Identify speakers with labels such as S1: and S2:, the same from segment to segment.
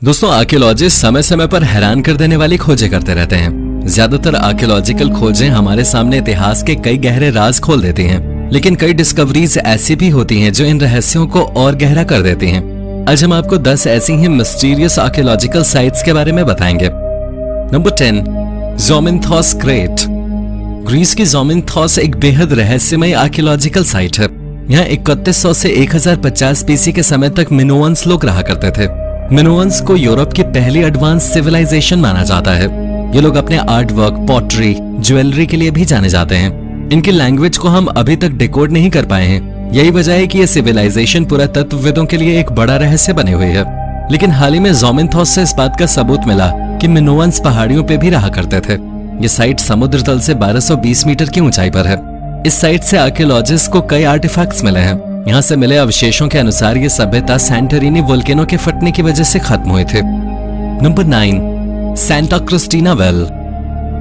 S1: दोस्तों, आर्कियोलॉजिस्ट समय समय पर हैरान कर देने वाली खोजें करते रहते हैं। ज्यादातर आर्कियोलॉजिकल खोजें हमारे सामने इतिहास के कई गहरे राज खोल देती हैं, लेकिन कई डिस्कवरीज ऐसी भी होती हैं जो इन रहस्यों को और गहरा कर देती हैं। आज हम आपको 10 ऐसी ही मिस्टीरियस आर्कियोलॉजिकल साइट्स के बारे में बताएंगे। Number 10, ज़ोमिनथॉस crate. ग्रीस की ज़ोमिनथॉस एक बेहद रहस्यमय आर्कियोलॉजिकल साइट है। यहाँ 3100 से 1050 बीसी के समय तक मिनोअन्स लोग रहा करते थे। मिनोअन्स को यूरोप की पहली एडवांस सिविलाइजेशन माना जाता है। ये लोग अपने आर्ट वर्क, पॉटरी, ज्वेलरी के लिए भी जाने जाते हैं। इनकी लैंग्वेज को हम अभी तक डिकोड नहीं कर पाए हैं। यही वजह है कि ये सिविलाइजेशन पुरातत्वविदों के लिए एक बड़ा रहस्य बने हुए है। लेकिन हाल ही में ज़ोमिनथॉस से इस बात का सबूत मिला कि मिनोअन्स पहाड़ियों पे भी रहा करते थे। ये साइट समुद्र तल से 1220 मीटर की ऊंचाई पर है। इस साइट से आर्कियोलॉजिस्ट को कई आर्टिफैक्ट्स मिले हैं। यहाँ से मिले अवशेषों के अनुसार ये सभ्यता सैंटोरिनी वोल्केनो के फटने की वजह से खत्म हुए थे। Number 9, Santa Cristina well.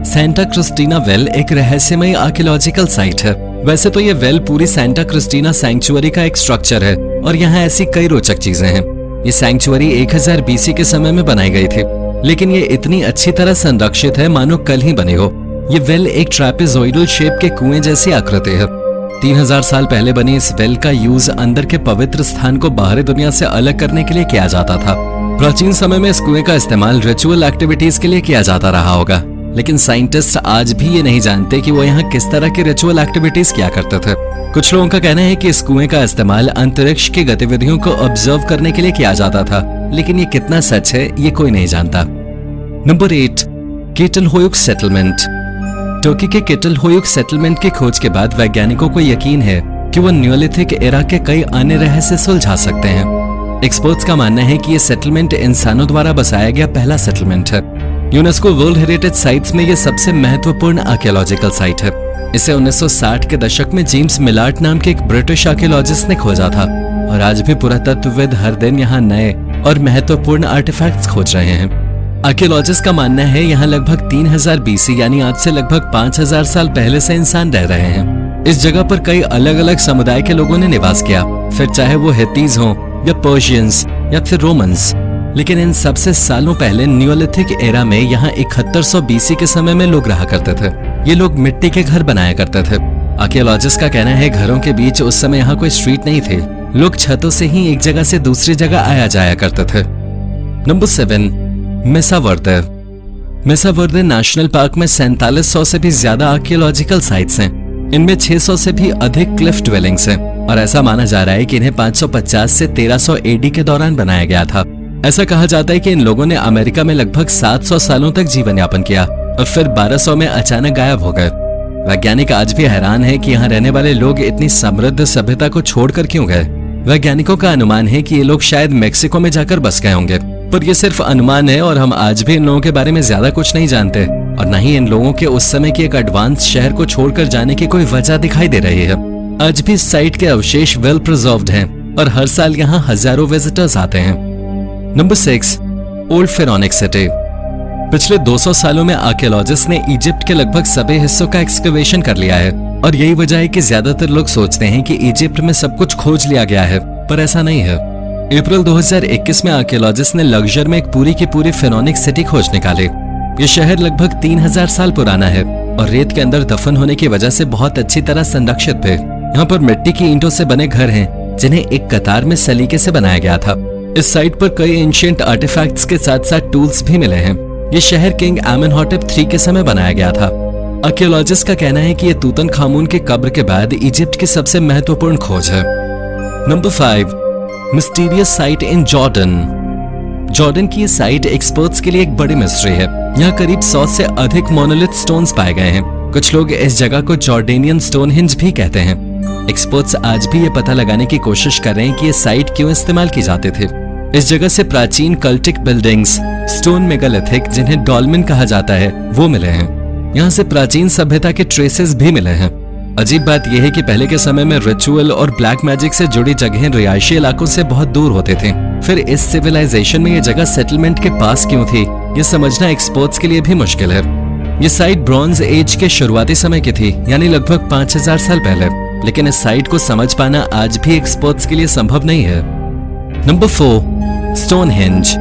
S1: Santa Cristina well एक रहस्यमय आर्कियोलॉजिकल साइट है। वैसे तो ये वेल पूरी सेंटा क्रिस्टीना सैंक्चुअरी का एक स्ट्रक्चर है और यहाँ ऐसी कई रोचक चीजें हैं। ये सैंक्चुअरी 1000 बीसी के समय में बनाई गई थी, लेकिन ये इतनी अच्छी तरह संरक्षित है मानो कल ही बनी हो। ये वेल एक ट्रैपेजॉइडल शेप के कुएं जैसी आकृति है। 3000 साल पहले बनी इस वेल का यूज अंदर के पवित्र स्थान को बाहरी दुनिया से अलग करने के लिए किया जाता था। प्राचीन समय में इस कुएं का इस्तेमाल रिचुअल एक्टिविटीज के लिए किया जाता रहा होगा, लेकिन साइंटिस्ट आज भी ये नहीं जानते कि वो यहाँ किस तरह की रिचुअल एक्टिविटीज किया करते थे। कुछ लोगों का कहना है कि इस कुएं का इस्तेमाल अंतरिक्ष की गतिविधियों को ऑब्जर्व करने के लिए किया जाता था, लेकिन ये कितना सच है ये कोई नहीं जानता। Number 8, कीटलहोयुक settlement. तुर्की के कीटलहोयुक सेटलमेंट की खोज के बाद वैज्ञानिकों को यकीन है कि वो न्यूलिथिक एरा के कई अन्य रहस्य सुलझा सकते हैं। एक्सपर्ट्स का मानना है कि ये सेटलमेंट इंसानों द्वारा बसाया गया पहला सेटलमेंट है। यूनेस्को वर्ल्ड हेरिटेज साइट्स में ये सबसे महत्वपूर्ण आर्कियोलॉजिकल साइट है। इसे 1960 के दशक में जेम्स मिलार्ट नाम के एक ब्रिटिश आर्कियोलॉजिस्ट ने खोजा था और आज भी पुरातत्वविद हर दिन यहाँ नए और महत्वपूर्ण आर्टिफैक्ट्स खोज रहे हैं। आर्कियोलॉजिस्ट का मानना है यहाँ लगभग 3000 बीसी यानी आज से लगभग 5000 साल पहले से इंसान रह रहे हैं। इस जगह पर कई अलग अलग समुदाय के लोगों ने निवास किया, फिर चाहे वो हित्तीज हों या पर्शियंस या फिर रोमन्स। लेकिन इन सबसे सालों पहले न्यूलिथिक एरा में यहाँ 7100 बीसी के समय में लोग रहा करते थे। ये लोग मिट्टी के घर बनाया करते थे। आर्कियोलॉजिस्ट का कहना है घरों के बीच उस समय यहाँ कोई स्ट्रीट नहीं थे। लोग छतों से ही एक जगह से दूसरी जगह आया जाया करते थे। नंबर 7, मेसा वर्दे। मेसा वर्दे नेशनल पार्क में 4700 से भी ज्यादा आर्कियोलॉजिकल साइट्स हैं। इनमें 600 से भी अधिक क्लिफ ड्वेलिंग्स हैं और ऐसा माना जा रहा है कि इन्हें 550 से 1300 एडी के दौरान बनाया गया था। ऐसा कहा जाता है कि इन लोगों ने अमेरिका में लगभग 700 सालों तक जीवन यापन किया और फिर 1200 में अचानक गायब हो गए। वैज्ञानिक आज भी हैरान है कि यहाँ रहने वाले लोग इतनी समृद्ध सभ्यता को छोड़कर क्यों गए। वैज्ञानिकों का अनुमान है कि ये लोग शायद मेक्सिको में जाकर बस गए होंगे, पर ये सिर्फ अनुमान है और हम आज भी इन लोगों के बारे में ज्यादा कुछ नहीं जानते और न ही इन लोगों के उस समय के एक एडवांस शहर को छोड़कर जाने की कोई वजह दिखाई दे रही है। आज भी इस साइट के अवशेष वेल प्रिजर्व्ड हैं और हर साल यहाँ हजारों विजिटर्स आते हैं। Number 6, old Pharaonic city. पिछले 200 सालों में आर्कियोलॉजिस्ट ने इजिप्ट के लगभग सभी हिस्सों का एक्सकवेशन कर लिया है और यही वजह है कि ज्यादातर लोग सोचते हैं कि इजिप्ट में सब कुछ खोज लिया गया है, पर ऐसा नहीं है। अप्रैल 2021 में आर्कियोलॉजिस्ट ने लग्जर में एक पूरी की पूरी फिरौनिक सिटी खोज निकाली। ये शहर लगभग 3000 साल पुराना है और रेत के अंदर दफन होने की वजह से बहुत अच्छी तरह संरक्षित थे। यहाँ पर मिट्टी की ईंटों से बने घर हैं जिन्हें एक कतार में सलीके से बनाया गया था। इस साइट पर कई एंशिएंट आर्टिफैक्ट्स के साथ साथ टूल्स भी मिले हैं। ये शहर किंग आमेनहॉटेप III के समय बनाया गया था। आर्कियोलॉजिस्ट का कहना है कि ये तूतनखामुन की कब्र के बाद इजिप्ट की सबसे महत्वपूर्ण खोज है। नंबर 5, मिस्टीरियस साइट इन जॉर्डन। जॉर्डन की ये साइट एक्सपर्ट्स के लिए एक बड़ी मिस्ट्री है। यहाँ करीब 100 से अधिक मोनोलिथ स्टोन्स पाए गए हैं। कुछ लोग इस जगह को जॉर्डेनियन स्टोनहिंज भी कहते हैं। एक्सपर्ट्स आज भी ये पता लगाने की कोशिश कर रहे हैं कि ये साइट क्यों इस्तेमाल की जाते थे। इस जगह से प्राचीन कल्टिक बिल्डिंग्स, स्टोन मेगालिथिक जिन्हें डॉल्मेन कहा जाता है, वो मिले हैं। यहाँ से प्राचीन सभ्यता के ट्रेसेस भी मिले हैं। अजीब बात यह है कि पहले के समय में रिचुअल और ब्लैक मैजिक से जुड़ी जगहें रिहायशी इलाकों से बहुत दूर होते थे। फिर इस सिविलाइजेशन में ये जगह सेटलमेंट के पास क्यों थी, ये समझना एक्सपर्ट्स के लिए भी मुश्किल है। ये साइट ब्रॉन्ज एज के शुरुआती समय की थी, यानी लगभग 5000 साल पहले, लेकिन इस साइट को समझ पाना आज भी एक्सपर्ट्स के लिए संभव नहीं है। Number 4, Stonehenge.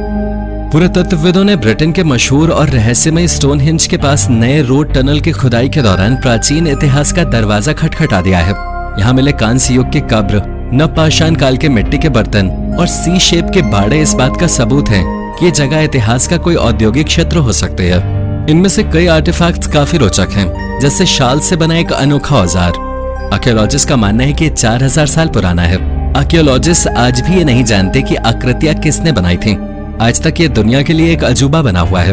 S1: पुरातत्वविदों ने ब्रिटेन के मशहूर और रहस्यमय स्टोनहेंज के पास नए रोड टनल की खुदाई के दौरान प्राचीन इतिहास का दरवाजा खटखटा दिया है। यहाँ मिले कांस्य युग के कब्र, नवपाषाण काल के मिट्टी के बर्तन और सी शेप के बाड़े इस बात का सबूत है कि ये जगह इतिहास का कोई औद्योगिक क्षेत्र हो सकती है। इनमें से कई आर्टिफैक्ट्स काफी रोचक हैं, जैसे शाल से बना एक अनोखा औजार। आर्कियोलॉजिस्ट का मानना है कि 4000 साल पुराना है। आर्कियोलॉजिस्ट आज भी ये नहीं जानते कि आकृतियां किसने बनाई थी। आज तक ये दुनिया के लिए एक अजूबा बना हुआ है।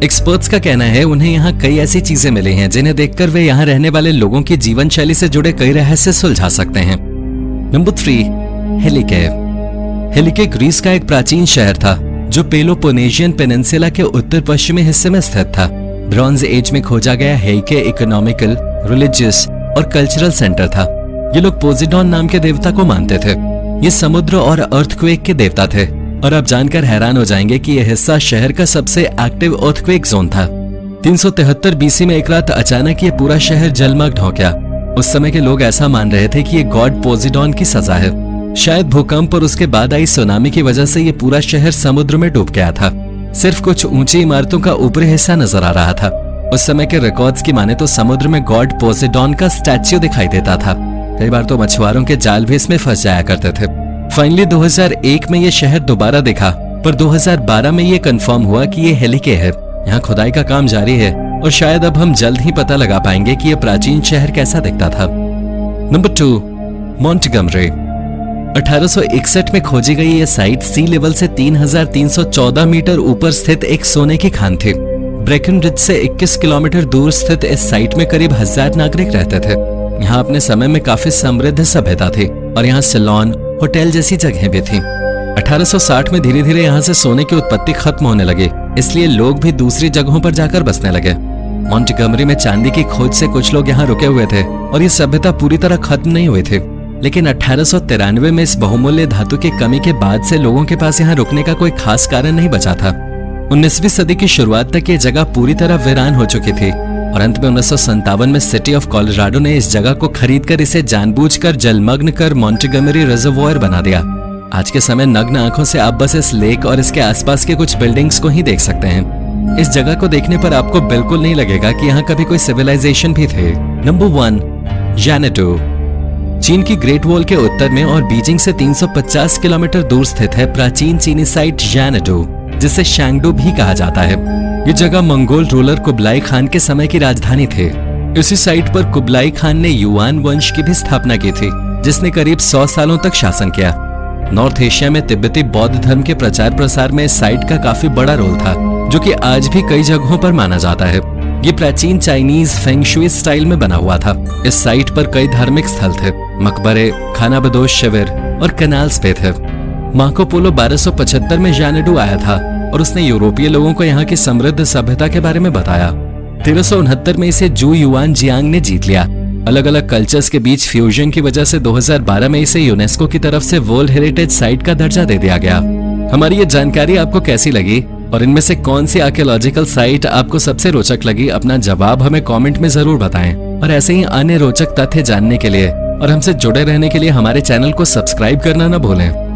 S1: एक्सपर्ट्स का कहना है उन्हें यहाँ कई ऐसी चीजें मिली हैं जिन्हें देखकर वे यहाँ रहने वाले लोगों की जीवन शैली से जुड़े कई रहस्य सुलझा सकते हैं। नंबर 3, हेलिके। हेलिके ग्रीस का एक प्राचीन शहर था जो पेलोपोनेशियन पेनिनसुला के उत्तर पश्चिमी हिस्से में स्थित था। ब्रॉन्ज एज में खोजा गया हेलिके इकोनॉमिकल, रिलीजियस और कल्चरल सेंटर था। ये लोग पोजिडॉन नाम के देवता को मानते थे। ये समुद्र और अर्थक्वेक के देवता थे और आप जानकर हैरान हो जाएंगे कि यह हिस्सा शहर का सबसे एक्टिव अर्थक्वेक जोन था। 373 बीसी में एक रात अचानक ये पूरा शहर जलमग्न हो गया। उस समय के लोग ऐसा मान रहे थे कि ये गॉड पोजिडॉन की सजा है। शायद भूकंप और उसके बाद आई सुनामी की वजह से ये पूरा शहर समुद्र में डूब गया था। सिर्फ कुछ ऊंची इमारतों का ऊपरी हिस्सा नजर आ रहा था। उस समय के रिकॉर्ड्स की माने तो समुद्र में गॉड पोजिडॉन का स्टैच्यू दिखाई देता था। कई बार तो मछुआरों के जाल भी इसमें फंस जाया करते थे। फाइनली 2001 में ये शहर दोबारा दिखा, पर 2012 में ये कंफर्म हुआ कि ये हेलिके है। यहाँ खुदाई का काम जारी है और शायद अब हम जल्द ही पता लगा पाएंगे कि ये प्राचीन शहर कैसा दिखता था। नंबर 2, मॉन्टगमरी। 1861 में खोजी गई ये साइट सी लेवल से 3314 मीटर ऊपर स्थित एक सोने की खान थी। ब्रेकनरिज से 21 किलोमीटर दूर स्थित इस साइट में करीब 1000 नागरिक रहते थे। यहाँ अपने समय में काफी समृद्ध सभ्यता थी और यहाँ सैलून, होटल जैसी जगहें भी थीं। 1860 में धीरे धीरे यहाँ से सोने की उत्पत्ति खत्म होने लगी, इसलिए लोग भी दूसरी जगहों पर जाकर बसने लगे। मॉन्टगमरी में चांदी की खोज से कुछ लोग यहाँ रुके हुए थे और ये सभ्यता पूरी तरह खत्म नहीं हुई थी। लेकिन 1893 में इस बहुमूल्य धातु की कमी के बाद से लोगों के पास यहाँ रुकने का कोई खास कारण नहीं बचा था। 19वीं सदी की शुरुआत तक ये जगह पूरी तरह वीरान हो चुकी थी और अंत में 1957 में सिटी ऑफ कोलोराडो ने इस जगह को खरीदकर इसे जानबूझकर जलमग्न कर मॉन्टगमरी रिजर्वॉयर बना दिया। आज के समय नग्न आंखों से आप बस इस लेक और इसके आसपास के कुछ बिल्डिंग्स को ही देख सकते हैं। इस जगह को देखने पर आपको बिल्कुल नहीं लगेगा कि यहाँ कभी कोई सिविलाइजेशन भी थे। नंबर 1, ज़ैनतू। चीन की ग्रेट वॉल के उत्तर में और बीजिंग से 350 किलोमीटर दूर स्थित है प्राचीन चीनी साइट ज़ैनतू, जिसे शैंगडू भी कहा जाता है। ये जगह मंगोल रूलर कुबलाई खान के समय की राजधानी थी। इसी साइट पर कुबलाई खान ने युआन वंश की भी स्थापना की थी, जिसने करीब 100 सालों तक शासन किया। नॉर्थ एशिया में तिब्बती बौद्ध धर्म के प्रचार प्रसार में इस साइट का काफी बड़ा रोल था, जो कि आज भी कई जगहों पर माना जाता है। ये प्राचीन चाइनीज फेंग शुई स्टाइल में बना हुआ था। इस साइट पर कई धार्मिक स्थल थे, मकबरे, खानाबदोश शिविर और कैनाल्स पे थे। मार्को पोलो 1275 में ज़ैनतू आया था और उसने यूरोपीय लोगों को यहाँ की समृद्ध सभ्यता के बारे में बताया। 1369 में इसे जू युआन जियांग ने जीत लिया। अलग अलग कल्चर्स के बीच फ्यूजन की वजह से 2012 में इसे यूनेस्को की तरफ से वर्ल्ड हेरिटेज साइट का दर्जा दे दिया गया। हमारी ये जानकारी आपको कैसी लगी और इनमें से कौन सी आर्कियोलॉजिकल साइट आपको सबसे रोचक लगी? अपना जवाब हमें कमेंट में जरूर बताएं और ऐसे ही अन्य रोचक तथ्य जानने के लिए और हमसे जुड़े रहने के लिए हमारे चैनल को सब्सक्राइब करना न भूलें।